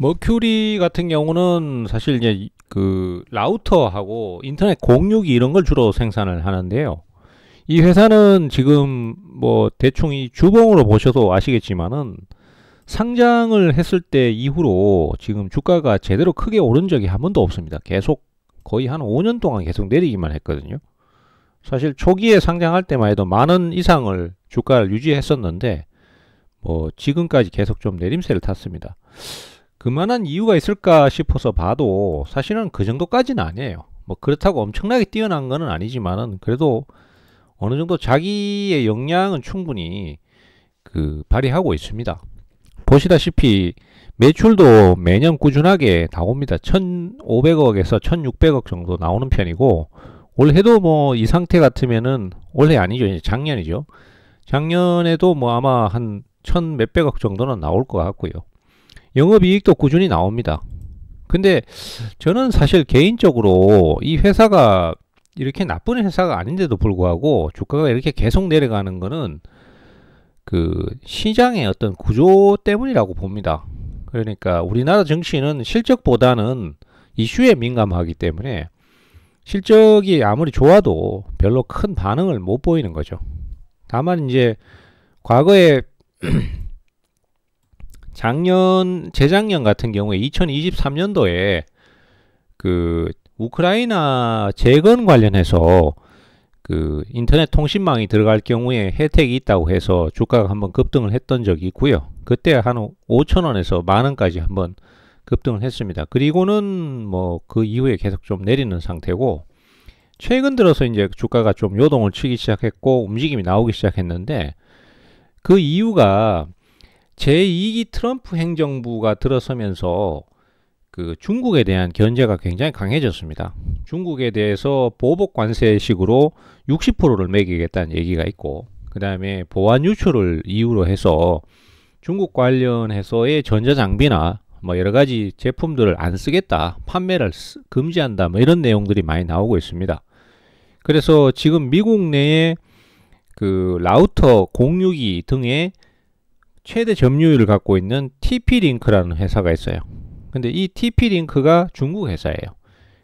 머큐리 같은 경우는 사실 이제 그 라우터하고 인터넷 공유기 이런 걸 주로 생산을 하는데요. 이 회사는 지금 뭐 대충 이 주봉으로 보셔도 아시겠지만은 상장을 했을 때 이후로 지금 주가가 제대로 크게 오른 적이 한 번도 없습니다. 계속 거의 한 5년 동안 계속 내리기만 했거든요. 사실 초기에 상장할 때만 해도 10,000원 이상을 주가를 유지했었는데 뭐 지금까지 계속 좀 내림세를 탔습니다. 그만한 이유가 있을까 싶어서 봐도 사실은 그 정도까지는 아니에요. 뭐 그렇다고 엄청나게 뛰어난 거는 아니지만은 그래도 어느 정도 자기의 역량은 충분히 그 발휘하고 있습니다. 보시다시피 매출도 매년 꾸준하게 나옵니다. 1,500억에서 1,600억 정도 나오는 편이고 올해도 뭐 이 상태 같으면은 올해 아니죠. 이제 작년이죠. 작년에도 뭐 아마 한 1,000 몇백억 정도는 나올 것 같고요. 영업이익도 꾸준히 나옵니다. 근데 저는 사실 개인적으로 이 회사가 이렇게 나쁜 회사가 아닌데도 불구하고 주가가 이렇게 계속 내려가는 거는 그 시장의 어떤 구조 때문이라고 봅니다. 그러니까 우리나라 정치는 실적보다는 이슈에 민감하기 때문에 실적이 아무리 좋아도 별로 큰 반응을 못 보이는 거죠. 다만 이제 과거에 재작년 같은 경우에 2023년도에 그 우크라이나 재건 관련해서 그 인터넷 통신망이 들어갈 경우에 혜택이 있다고 해서 주가가 한번 급등을 했던 적이 있고요. 그때 한 5,000원에서 10,000원까지 한번 급등을 했습니다. 그리고는 뭐 그 이후에 계속 좀 내리는 상태고 최근 들어서 이제 주가가 좀 요동을 치기 시작했고 움직임이 나오기 시작했는데 그 이유가 제2기 트럼프 행정부가 들어서면서 그 중국에 대한 견제가 굉장히 강해졌습니다. 중국에 대해서 보복 관세식으로 60%를 매기겠다는 얘기가 있고 그 다음에 보안 유출을 이유로 해서 중국 관련해서의 전자장비나 뭐 여러가지 제품들을 안 쓰겠다, 판매를 금지한다, 뭐 이런 내용들이 많이 나오고 있습니다. 그래서 지금 미국 내에 그 라우터 공유기 등의 최대 점유율을 갖고 있는 TP-Link라는 회사가 있어요. 근데 이 TP-Link가 중국 회사예요.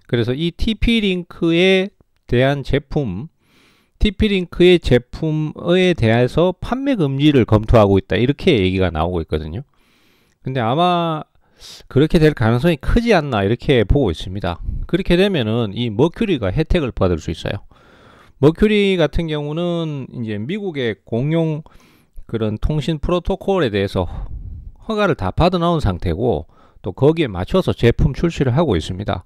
그래서 이 TP-Link에 대한 제품, TP-Link의 제품에 대해서 판매 금지를 검토하고 있다, 이렇게 얘기가 나오고 있거든요. 근데 아마 그렇게 될 가능성이 크지 않나 이렇게 보고 있습니다. 그렇게 되면은 이 머큐리가 혜택을 받을 수 있어요. 머큐리 같은 경우는 이제 미국의 공용 그런 통신 프로토콜에 대해서 허가를 다 받아 나온 상태고 또 거기에 맞춰서 제품 출시를 하고 있습니다.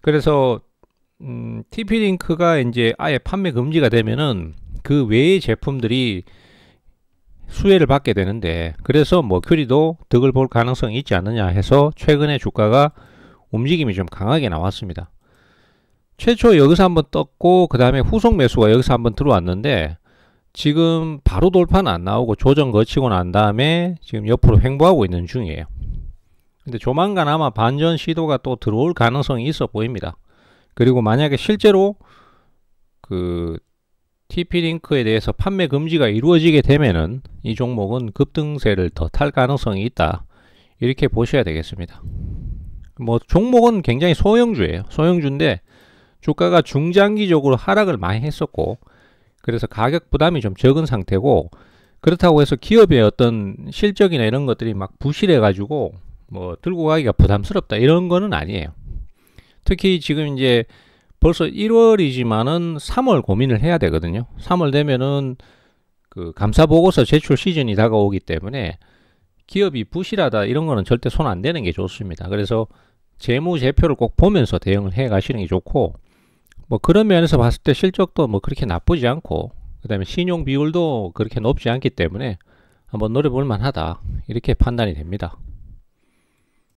그래서 TP-Link가 이제 아예 판매 금지가 되면은 그 외의 제품들이 수혜를 받게 되는데 그래서 머큐리도 득을 볼 가능성이 있지 않느냐 해서 최근에 주가가 움직임이 좀 강하게 나왔습니다. 최초 여기서 한번 떴고 그 다음에 후속 매수가 여기서 한번 들어왔는데 지금 바로 돌파는 안 나오고 조정 거치고 난 다음에 지금 옆으로 횡보하고 있는 중이에요. 근데 조만간 아마 반전 시도가 또 들어올 가능성이 있어 보입니다. 그리고 만약에 실제로 그 TP-Link에 대해서 판매 금지가 이루어지게 되면은 이 종목은 급등세를 더 탈 가능성이 있다, 이렇게 보셔야 되겠습니다. 뭐 종목은 굉장히 소형주예요. 소형주인데 주가가 중장기적으로 하락을 많이 했었고 그래서 가격 부담이 좀 적은 상태고 그렇다고 해서 기업의 어떤 실적이나 이런 것들이 막 부실해 가지고 뭐 들고 가기가 부담스럽다 이런 거는 아니에요. 특히 지금 이제 벌써 1월이지만은 3월 고민을 해야 되거든요. 3월 되면은 그 감사보고서 제출 시즌이 다가오기 때문에 기업이 부실하다 이런 거는 절대 손 안 대는 게 좋습니다. 그래서 재무제표를 꼭 보면서 대응을 해 가시는 게 좋고 뭐 그런 면에서 봤을 때 실적도 뭐 그렇게 나쁘지 않고 그 다음에 신용 비율도 그렇게 높지 않기 때문에 한번 노려볼 만하다, 이렇게 판단이 됩니다.